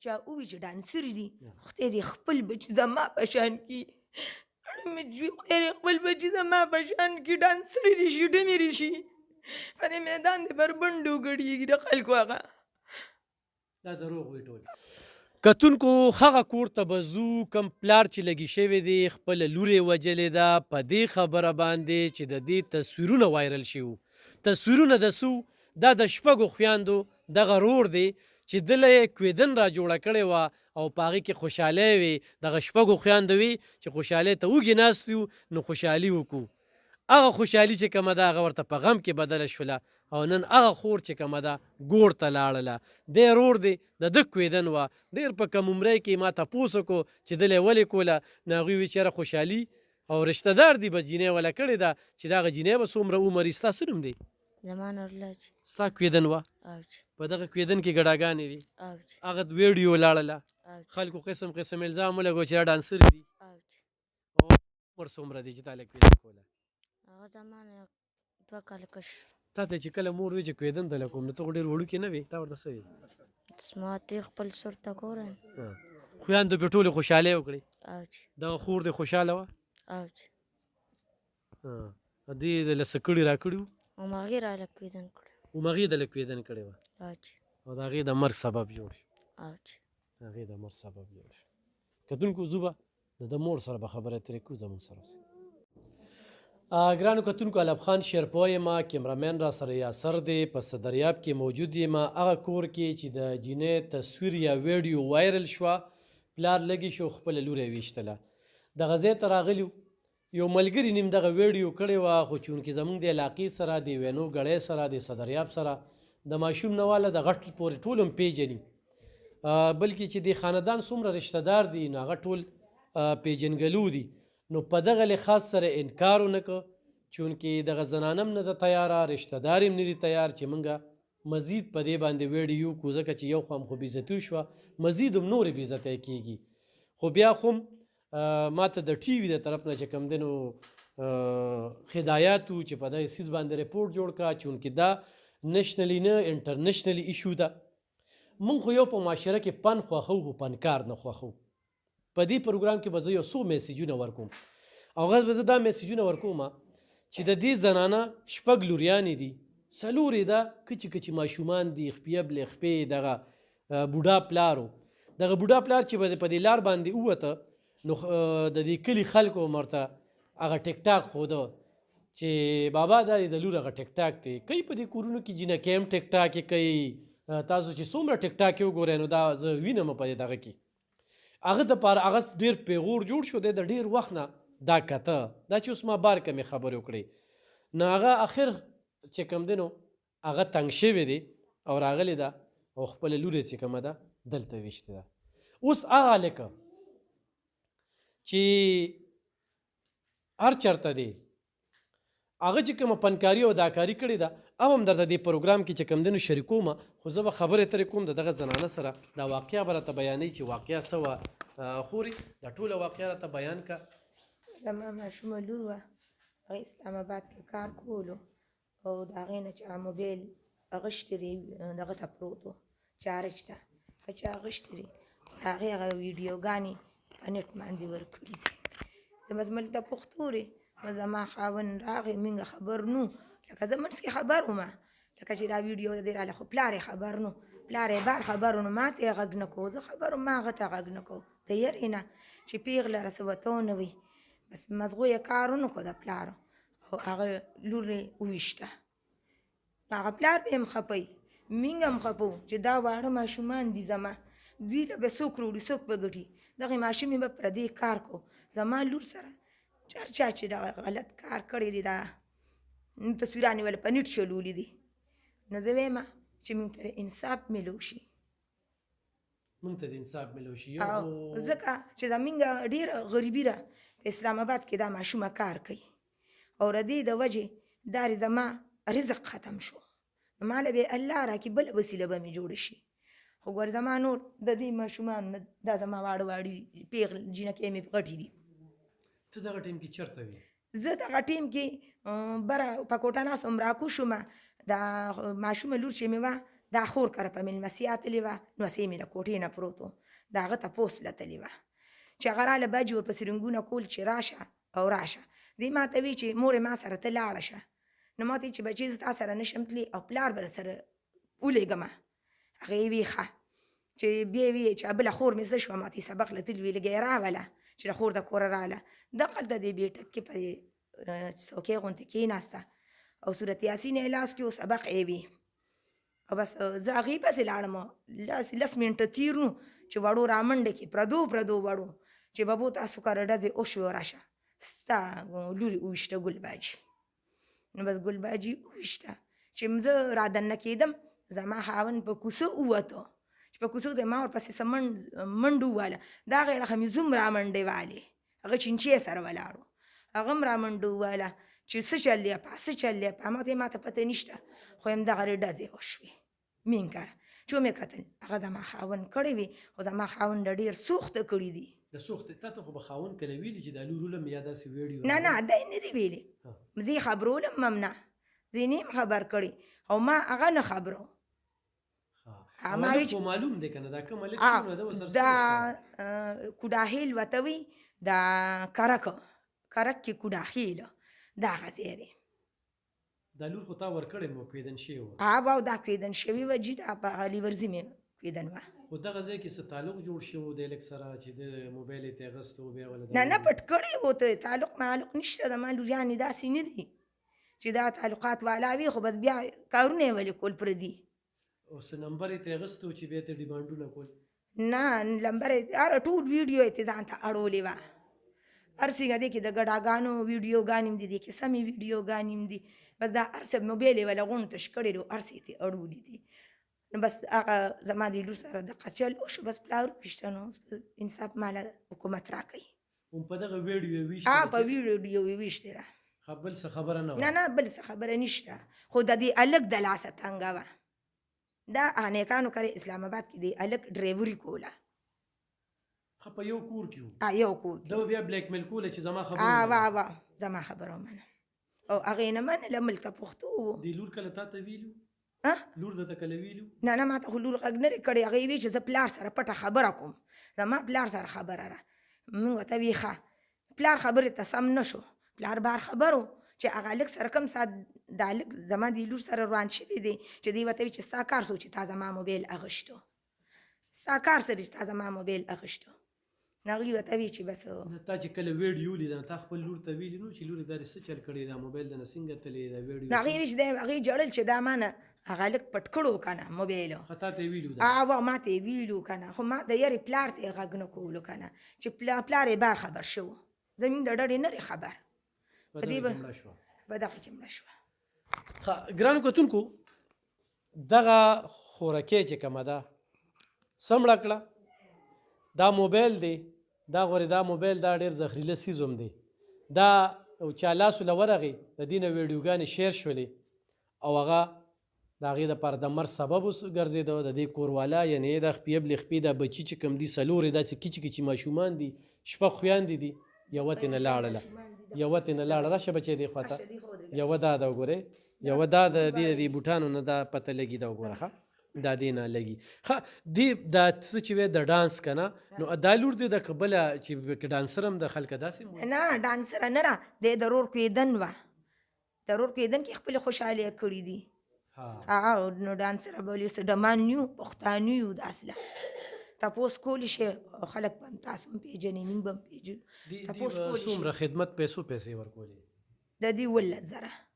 چا ووي چې ډانسر دي خدای دې خپل بچي زما په شان کي خدای دې خپل بچي زما په شان کي ډانسرې دي شي ډمرې شي په دې میدان دې بربنډ وګړېږي د خلکو هغه دا دروغ وي ټول کتونکو هغه کور ته به ځو کوم پلار چې لګي شوی دی خپله لور یې وجلې ده په دې خبره باندې چې د دې تصویرونه وایرل شوي تصویرونه د څو دا د شپږو خویندو دغه رور دی چې دله یې کویدن را جوړه کړې وه او په هغې کې خوشحالۍ وې دغه شپږو خویندو وي چې خوشحالۍ ته وږي ناست یو نو خوشحالي وکړو هغه خوشحالي چې کومه ده هغه ورته په غم کې بدله شوله او نن هغه خور چې کومه ده ګور ته لاړله دی رور دی د ده کویدن وه ډېر په کم عمرۍ کې ما تپوس وکړو چې دله یې ولې کوله نو هغوی وي چې یاره خوشحالي او رشته دار دی به جینۍ وله کړې ده چې دغه جینۍ به څومره عمر وي ستا څه نوم دی زمان اورلاج ستا کویدن وه اوج په دغه کویدن کې ګډاګانې وي اوج هغه ویډیو لاړله اوج خلکو قسم قسم الزام ولګو چې دا ډانسر دي اوج او عمر څومره دی چې تا له کویدن کوله هغه زمان 2 کاله کش تا ته چې کله مور وي چې کویدن ته له کوم نو ته خو ډېر وړوکې نه وې تا ورته څه وي ما ته خپل سر ته ګورم خویندو پې ټولې خوشحالۍ وکړې اوج دغه خور دې خوشحاله وه اوج دې له څه کړي را کړي وو او ماغې راله کویدن کړه همغې د له کویدن کړې وه اوج او د هغې د مرګ سبب جوړ شو اوج د هغې د مرګ سبب جوړ شو کتونکو ځو به د ده مور سره به خبرې اترې کوو زموږ سره اوسئ ګرانو کتونکو علب خان شیرپوی یم کیمرامین را سره یاسر دی په صدریاب کې موجود یم هغه کور کې چې د جینۍ تصویر یا ویډیو وایرل شوه پلار لګي شو خپله لور یې ویشتله دغه ځای ته راغلي یو ملګري نیم دغه ویډیو کړې وه خو چونکې زموږ د علاقې سره د وینو ګړی سره د صدریاب سره د ماشوم نه واله د غټ پورې ټول هم پیژني بلکې چې د خاندان څومره رشته دار دي نو هغه ټول پیژنګلو دي نو په دغه لحاظ سره انکار ونه که چونکې دغه زنانه هم نه ده تیاره رشته دار هم نه دي تیار چې موږ مزید په دې باندې ویډیو کو ځکه چې یو خو هم خو بېعزتي شوه مزید هم نورې بېعزتی کېږي خو بیا خو ما ته د ټي وي د طرف نه چې کوم دی نو هدایات وو چې په دغه څیز باندې رپورټ جوړ کړه چونکې دا نشنلي نه انټرنیشنلي ایشو ده موږ خو یو په معاشره کې پن خوښو خو پنکار نه خوښو په دې پروګرام کې به زه یو څو میسیجونه ورکوم او هغه به زه دا میسیجونه ورکوم چې د دې زنانه شپږ لوریانې دي څلور یې ده کچې کچې ماشومان دي خپیه بلې خپې دغه بوډا پلار و دغه بوډا پلار چې به په دې لار باندې ووته نو د دې کلي خلکو ورته هغه ټیک ټاک ښوده چې بابا دا د لور هغه ټیک ټاک دی کوي په دې کورونو کې جینکۍ هم ټیک ټاک یې کوي تاسو چې څومره ټیک ټاک یې وګورئ نو دا زه وینم په دې دغه کې هغه دپاره هغه ډېر پیغور جوړ شو دی د ډېر وخت نه دا کته دا چې اوس ما بار کمې خبرې وکړې نو هغه اخر چې کوم دی نو هغه تنګ شوی دی او راغلی ده او خپله لور یې چې کومه ده دلته ویشتې ده اوس هغه هلکه چې هر چېرته دی هغه چې کومه فنکاري او اداکاري کړې ده او هم درته دې پروګرام کې چې کوم دی نو شریکوم خو زه به خبرې اترې کوم د دغه زنانه سره دا واقعه به راته بیانوي چې واقعه څه وه خورې دا ټوله واقعه راته بیان که زما ماشومه لور وه هغې اسلام آباد کې کار کولو او د هغې نه چې موبایل اغوښتي دغه ته پروت و چارج ته چې اغوښتي د هغې هغه ویډیوګانې په نیټ باندې ورکړي دي د مزمل ته پوښتورې زما خاوند راغی موږ خبر نو لکه زه منځ کې خبر ومه لکه چې دا ویډیو د دې راله خو پلار یې خبر نو پلار یې بار خبر نو ما ته یې غږ نه کوو زه خبر وم ما هغه ته غږ نه کوو د یرې نه چې پیغله رسوته ونه وي بس مزغو یې کار ونه کړو د پلارو او هغه لور یې وویشته هغه پلار به یې هم خفه موږ هم خفه چې دا واړه ماشومان دي زما دوی له به څوک روړي څوک به ګټي دغې ماشومې به پردې کار کو زما لور سره چرچا چې دغه غلط کار کړی دی دا تصویرانې ول په نیټ چلولي دي نو زه وایم چې موږ ته انصاف میلو شي موږ ته د انصاف میلو شي او ځکه چې زموږ ډېره غریبي ده په اسلام آباد کې دا ماشومه کار کوي او د دې د وجې دا زما رزق ختم شو نو ماله به الله راکړي بله وسیله به مې جوړه شي خو ګوره زما نور د دې ماشومانو نه دا زما واړه واړي پیغلې جینکۍ مې غټې دي ته دغه ټیم کې چېرته وې زه دغه ټیم کې بره په کوټه ناست وم راکوز شومه دا ماشومه لور چې مې وه دا خور کره په مېلمستیا تلې وه نو هسې مې د کوټې نه پروت و د هغه تپوس له تلې وه چې هغه راله بجې ورپسې رنګونه کول چې راشه او راشه دې ما ته وی چې مورې ما سره ته لاړه شه نو ما ته چې بچې زه تا سره نشم تللی او پلار به سره ولېږمه هغې وی ښه چې بیا وی چې بله خور مې زه شوه ما ته سبق له تلي وی لږه یې راوله چې د خور د کوره راله دغلته دې بیټک کې پرې څوکۍ غوندې کېناسته او صورت یاسین یې لاس کې و سبق یې وي او بس زه هغې پسې لاړم لس منټه تیر نو چې وړو رامنډه کې پردو وړو چې ببو تاسو کره ډزې وشوې راشه ستا لورې وویشته ګل باجي نو بس ګل باجي وویشته چې زه رادننه کېدم زما خاوند په کوڅه ووته چې په کوڅه د ما ورپسې څه منډه وواله دا هغې خمیزه هم رامنډې والې هغه چینچې سره ولاړو هغه هم رامنډه وواله چې څه چل دی څه چل دی ما ته پته نشته خو همدغه ډزې وشوې مین کار چې ومې کتل هغه زما خاوند کړی وي خو زما خاوند ډېر سوخته کړي دي د سوخت تا ته خو به خاوند کله ویلي چې دا لورولم یا داسې ویډیو نه دی نه دی ویلي زه یې خبرولم هم نه زه یې نیم خبر کړی او ما هغه نه خبرو معلوم دی که نه دا کوم هلک دا کوډاهیل ورته وي دا کرک کې کوډاهیل دا هغه ځای دی دا لور خو تا ورکړی مو کویدن شوی وه او دا کویدن شوي وه جي دا په علي ورځي مې کویدن وه خو دغه ځای کې څه تعلق جوړ شوی و د هلک سره چې د موبایل یې ترې اخیستی و بیا ولې نه پټ کړی و ته تعلق معلق نشته د ما لوریانې داسې نه دي چې دا تعلقات والا وي خو بس بیا کارونه یې ولې کول پردي او څه نمبر یې ترې اخیستی و چې بیا ته ډیمانډونه کول نه نمبر یې هره ټول ویډیو یې ته ځان ته اړولې وه هر څنګه دی کې د ګډاګانو ویډیوګانې هم دي دې کې سمې ویډیوګانې هم دي بس دا هر څه موبایل یې وله غونډ تش کړی دی هر څه یې ترې اړولي دي نو بس هغه زما د لور سره دغه چل وشو بس پلار وویشته نو انصاف ماله حکومت راکوي هم په دغه ویډیو یې ویشتې په ویډیو یې ویشتې را بل څه خبره نه وه نه بل څه خبره نشته خو د دې هلک د لاسه تنګه وه دا هغه نیکانو کرې اسلام آباد کې د هلک ډرایوري کوله په یو کور کې و یو کور کې دا بیا بلیک میل کوله چې زما خبره زما خبره ومنه او هغې نه منله ملته پښتو و دې لور کله تا ته ویلو لور درته کله ویلو نه ما ته خو لور غږ نه دی کړی هغې وی چې زه پلار سره پټه خبره کوم زما پلار سره خبره را موږ ورته وی ښه پلار خبرې ته سم نه شو پلار بار خبرو چې هغه هلک سره کوم ساعت دا هلک زما د لور سره روان شوی دی چې دی ورته وي چې ستا کار څه چې تا زما موبایل اخیستو ستا کار څه دی چې تا زما موبایل اخیستو نو هغوی ورته وي چې بس تا چې کله ویډیو لیده تا خپل لور ته ویلي نو چې لورې دا دې څه چل کړی دا موبایل دنه څنګه تللی دا ویډیو نو هغې وي چې دی هغې ژړل چې دا ما نه هغه هلک پټ کړو که نه موبایل تا ته یې ویلو ما ته یې ویلو که نه خو ما د یارې پلار ته یې غږ نه کولو که نه چې پلار یې بار خبر شو زموږ د ډډې نه خبر په دې به دغه کې مړه شوه ګرانو کتونکو دغه خورکۍ چې کومه ده سمړه کړه دا موبایل دی دا غورې دا موبایل دا ډېر زهریله څیز هم دی دا چا لاس له ورغې د دې نه ویډیوګانې شیر شولې او هغه د هغې دپاره د مرګ سبب ګرځېده د دې کوروالا یعنې د خپې بلې خپې دا بچي چې کوم دي څلور یې داسې کچې کچې ماشومان دي شپږ خویندې دي یوه ترې نه لاړله راشه بچی دې خوا ته یوه دا ده وګورئ یوه دا د دې بوټانو نه دا پته لګي دا وګوره ښه دا دې نه لګي ښه دې دا څه چې وی د ډانس که نه نو دا لور دی د که بله چې ډانسر هم د خلکه داسې نه ډانسره نه را دی د رور کویدن وه د رور کویدن کې خپلې خوشحالۍ کړي دي نو ډانسره به ولې څه ډمان یو پښتانه یو داسله تپوس کولی شي خلک به هم تاسو هم پېژنې موږ به هم پېژنو تپوس کولی شي څومره خدمت پیسې ورکولې د دې 11,000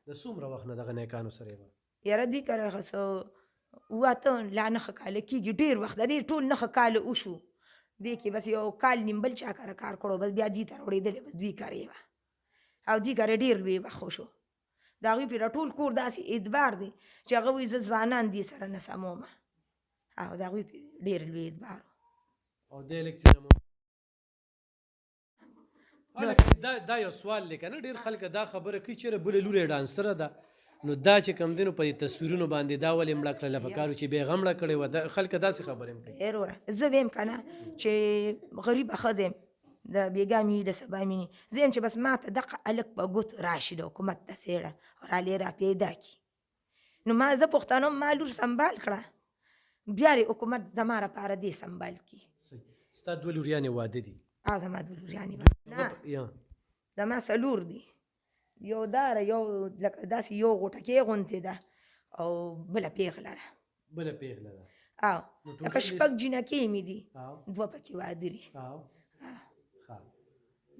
د څومره وخت نه دغه نیکانو سره وه یاره دې کره څه واته لا نښه کاله کېږي ډېر وخت د دې ټول نښه کاله وشو دې کې بس یو کال نیم بل چا کره کار کړو بس بیا دې ته راوړېدلې بس دوی کارې وه او دې کره ډېر لوی وخت وشو د هغوی پرې ټول کور داسې اعتبار دی چې هغه وایي زه ځوانان دې سره نه سمومه او د هغوی ډېر لوی اعتبار او دې هلک دا یو سوال دی که نه ډېر خلک دا خبره کوي چېرې بله لور یې ډانسره ده نو دا چې کوم دی نو په تصویرونو باندې دا ولې مړه کړله پکار و چې بېغه مړه کړې وه خلک داسې خبرې هم کوي وروره زه ویم که نه چې غریبه ښځه یم د بېګا مینې د سبا مینې زه یم چې بس ما ته دغه هلک په ګوت راشي د حکومت ته څېړه او رالې را پیدا کړي نو ما زه پښتانه ما لور سنبال کړه بیا یې حکومت زما لپاره دې سنبال کړي صحیح ستا دوه لوریانې واده دي زما دوه لوريانې نه یا زما څلور دي یو داره یو لکه داسې یو غوټکې غوندې ده او بله پیغله ده بله پیغله ده لکه شپږ جینکې مې دي او دوه پکې واده دي او ښه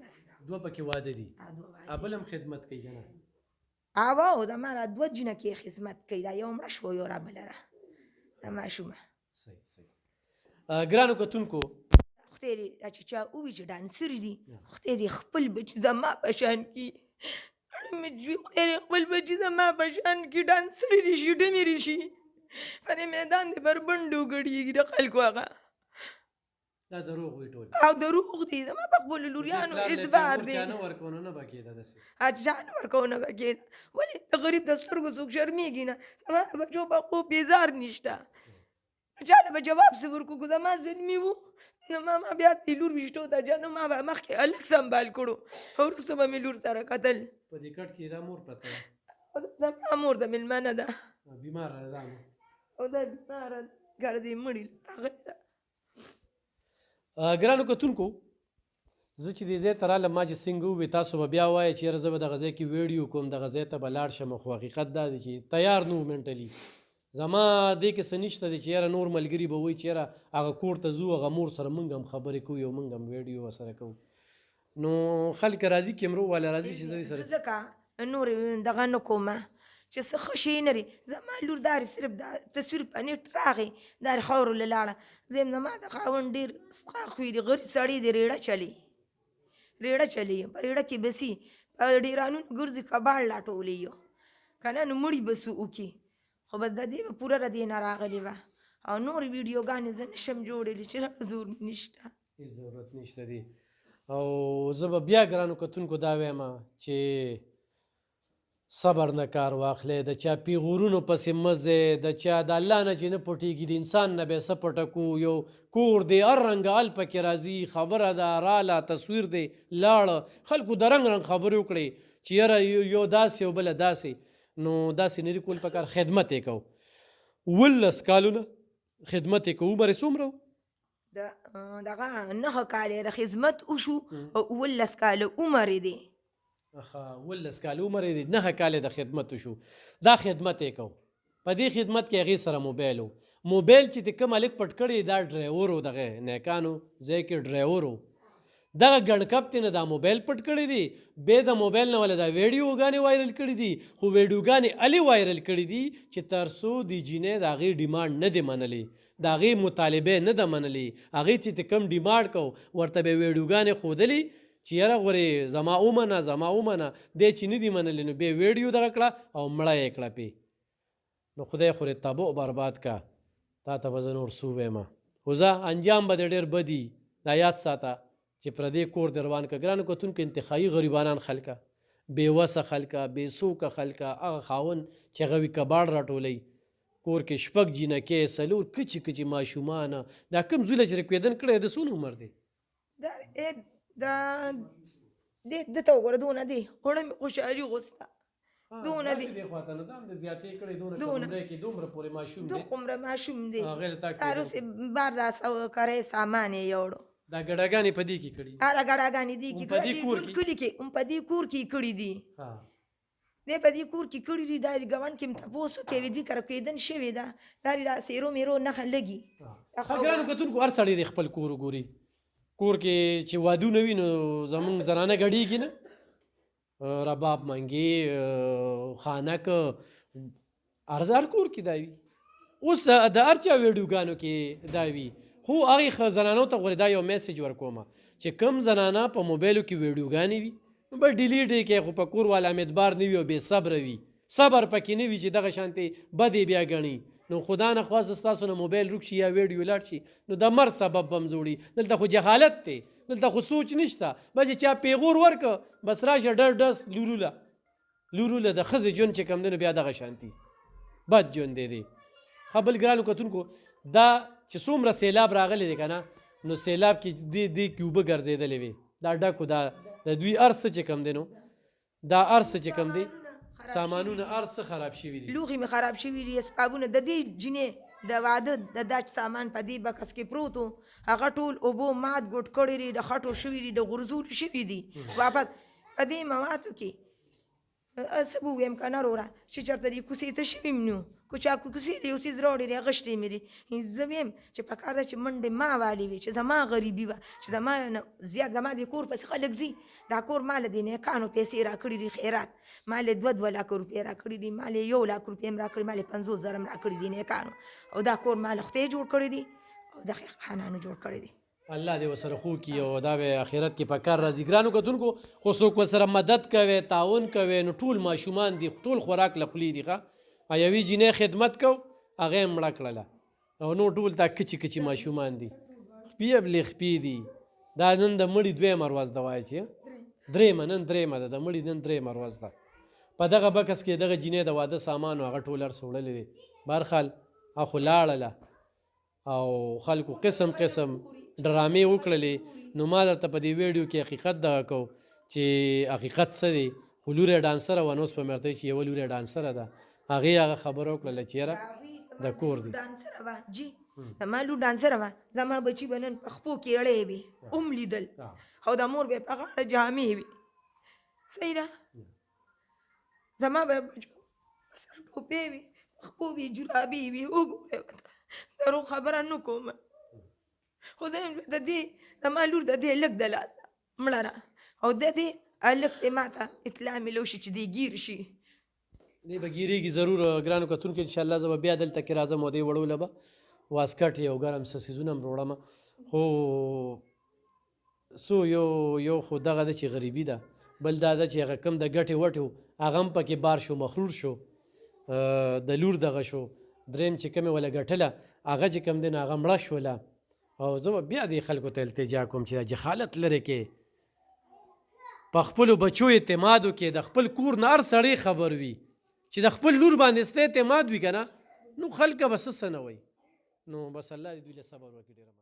بس دوه پکې واده دي دوه واده بل هم خدمت کوي که نه او زما را دوه جینکې خدمت کوي دا یو مړه شوه یو را بله ده دا ماشومه صحیح صحیح ګرانو کتونکو خدای دې دا چې چا ووي چې ډانسر دي خدای دې خپل بچي زما په شان کړي مې جوي خدای دې خپل بچي زما په شان کړي ډانسرې دې شي ډمرې شي پر میدان دې پر بنډو ګډېږي د خلکو هغه دا دروغ وي ټول او دروغ دي زما په خپلو لوریانو اعتبار دی چا نه ورکونه نه به کېده داسې چا نه ورکونه به کېده ولې د غریب د سترګو څوک شرمېږي نه زما د بچو په خوب بیزار نشته چاله به جواب څه ورکړو که زما زلمي وو نو ما بیا د لور ویشتو ته نو ما به مخکې هلک سنبال کړو وروسته به مې لور سره کتل په دې کټ کې دا مور پرته ده زما مور د مېلمانه ده بیماره ده دا او دا بیماره ده ګر دې مړي راغلې ده ګرانو کتونکو زه چې دې ځای ته رالم ما چې څنګه ووې تاسو به بیا وایئ چې یاره زه به دغه ځای کې ویډیو کوم دغه ځای ته به لاړ شم خو حقیقت دا دی چې تیار نه وو منټلي زما دې کې څه نشته دی چې یاره نور ملګري به وایي چې یاره هغه کور ته ځو هغه مور سره موږ هم خبرې کوو او موږ هم ویډیو ورسره کوو نو خلک راځي کیمرو والا راځي چې زه سره ځکه نور دغه نه کومه چې څه ښه شی نه لري زما لور داري صرف دا تصویر په نیټ راغی داري خاورو له لاړه زه زما د خاوند ډېر سقاق وي د غریب سړی دی ریړه چلی په ریړه کې بسي په ډیرانونو ګرځي کباړ لا ټولی یو که نه نو مړي به څه وکړي خو بس د دې به پوره د دې نه راغلې وه او نور ویډیوګانې زه نشم جوړلی چې راته زور مې نشته هېڅ ضرورت نشته دی او زه به بیا ګرانو کتونکو دا وایم چې صبر نه کار واخلی د چا پیغورونو پسې مه ځئ د چا د الله نه چې نه پټېږي د انسان نه به یې څه پټه کو یو کور دی هر رنګه ال پکې راځي خبره ده راله تصویر دی لاړه خلکو د رنګ رنګ خبرې وکړئ چې یاره یو داسې او بله داسې نو داسې نه دي کول پکار خدمت یې کوو 18 کالونه خدمت یې کوو عمر یې څومره و دغه 9 کاله د خدمت وشو 18 کاله عمر یې دی 18 کاله عمر یې دی 9 کاله د خدمت وشو دا خدمت یې کوو په دې خدمت کې هغې سره موبایل و موبایل چې د کوم هلک پټ کړی دا ډرایور و دغه نیکانو ځای کې ډرایور و دغه ګڼکپ تی نه دا موبایل پټ کړی دی بیا د موبایل نه ولا دا ویډیوګانې وایرل کړي دي خو ویډیوګانې الې وایرل کړي دي چې تر څو د جینۍ د هغې ډیمانډ نه دی منلی د هغې مطالبې نه ده منلي هغې چې ته کوم ډیمانډ کو ورته به یې ویډیوګانې ښودلي چې یاره غورې زما ومنه دی چې نه دي منلی نو بیا ویډیو دغه کړه او مړه یې کړه پې نو خدای خورې تبو برباد کا تا ته به زه نور څه ووایم خو زه انجام به دې ډېر بدي دا یاد ساته چې پردې کور د روان که ګرانو کتونکو انتخابي غریبانان خلکه بېوسه خلکه بېڅوکه خلکه هغه خاوند چې هغه وي کباړ راټولوي کور کې شپږ جینکې څلور کچې ماشومانه دا کوم زوی چې رکوېدن کړی د څونه عمر دی دته وګوره دونه دی غوړه مې خوشحالي غوسته دونه دی دومره ماشوم دی تاروسې بار دا کری سامان یې یوړو دا ګډاګانې په دې کې کړي هغه ګډاګانې دي کې کړي کلي کې په دې کور کې کړي دي دی په دې کور کې کړي دي دا ګاونډ کې تپوس وکوي دي کره کېدن شوې ده دا سیرو میرو نښه لګي ګرانو کتونکو هر سړی د خپل کور وګوري کور کې چې وادونه وي نو زمونږ زنانه ګډېږي نه رباب منګي خانک هر کور کې دا وي اوس د هر چا ویډیوګانو کې دا وي خو هغې زنانو ته غوړې دا یو میسیج ورکومه چې کم زنانه په موبایلو کې ویډیوګانې وي نو بس ډیلیټ یې کړئ خو په کور والا امیدبار نه وي او بې صبره وي صبر پکې نه وي چې دغه شانتې بد یې بیا ګڼي نو خدا نه خواست ستاسو نه موبایل روک شي یا ویډیو لاړ شي نو د مرګ سبب به هم جوړي دلته خو جهالت دی دلته خو سوچ نشته بس چا پیغور ورکه بس راشه ډر ډس لوروله د ښځې ژوند چې کوم دی نو بیا دغه شانتي بد ژوند دی ښه بل ګرانو کتونکو دا چې څومره سیلاب راغلی دی که نه نو سیلاب کې دې کې اوبه ګرځېدلې وې دا ډکو دا د دوی هر څه چې کوم دی نو دا هر څه چې کوم دی سامانونه هر څه خراب شوي دي لوښي مې خراب شوي دي اسبابونه د دې جینۍ د واده د دا سامان په دې بکس کې پروت و هغه ټول اوبو مات ګوټ کړي دي د خټو شوي دي د غورځول شوي دي واپس په دې موادو کې څه به ووایم که نه وروره چې چېرته دې کوڅې ته شوي م نو که چا کوڅې دې یو څیز راوړی دی غشتې مې دي زه ویم چې په کار ده چې منډې ما والې وي چې زما غریبي وه چې زما نه زیات زما دې کور پسې خلک ځي دا کور ما له دې نیکانو پیسې راکړي دي خیرات ما له 2 لکه روپۍ راکړي دي ما له 1 لک روپۍ هم راکړي ما له 50,000 هم راکړي دي نیکانو او دا کور ما له خدای جوړ کړی دی او د خانانو جوړ کړی دی الله دې ورسره خو کي او دا به آخرت کې په کار راځي ګرانو کتونکو خو څوک ورسره مدد کوي تعاون کوي نو ټول ماشومان دي ټول خوراک له خولي دي ښه یوې جینۍ خدمت کو هغه یې مړه کړله او نو ټول دا کچي کچي ماشومان دي خپې بلې خپې دي دا نن د مړي 2 ورځ ده وایي چې 3 نن 3 ده د مړي نن 3 ورځ ده په دغه بکس کې دغه جینۍ د واده سامان او هغه ټول هر څه وړلی دی بهرحال خو لاړله او خلکو قسم قسم ډرامې وکړلې نو ما درته په دې ویډیو کې حقیقت دغه کو چې حقیقت څه دی خو لوری ډانسره وه نو اوس په مې ورته چې یوه لوری ډانسره ده هغې هغه خبره وکړله چې یاره د کور دی ډانسره وه جی زما لور ډانسره وه زما بچي به نن په خپو کې اړی وي هم لیدل او د مور به یې په غاړه جامې وي صحیح ده زما به بچو په سر ټوپې وي په خپو وي جرابې وي وګورئ ورته درو خبره نه کومه خو زه یم د دې زما لور د دې لږ د لاسه مړه ده او د دې هلک دې ما ته اطلاع میلو شي چې دی ګیر شي دی به ګیرېږي ضرور ګرانو کتونکو انشاءالله زه به بیا دلته کې راځم او دې وړوله به واسکټ یو ګرم څه څیزونه هم وروړم خو څو یو خو دغه ده چې غریبي ده بل دا ده چې هغه کم د ګټې وټې و هغه هم پکې بار شو مخرور شو د لور دغه شو دریم چې کومې وله ګټله هغه چې کوم دی نو هغه مړه شوله او زه به بیا دې خلکو ته التجا کوم چې دا جهالت لرې کې په خپلو بچو اعتماد وکړې د خپل کور نه هر سړی خبر وي چې د خپل لور باندې ستا اعتماد وي که نه نو خلکه به څه نه وایي نو بس الله دې دوی له صبر وکړي ډېره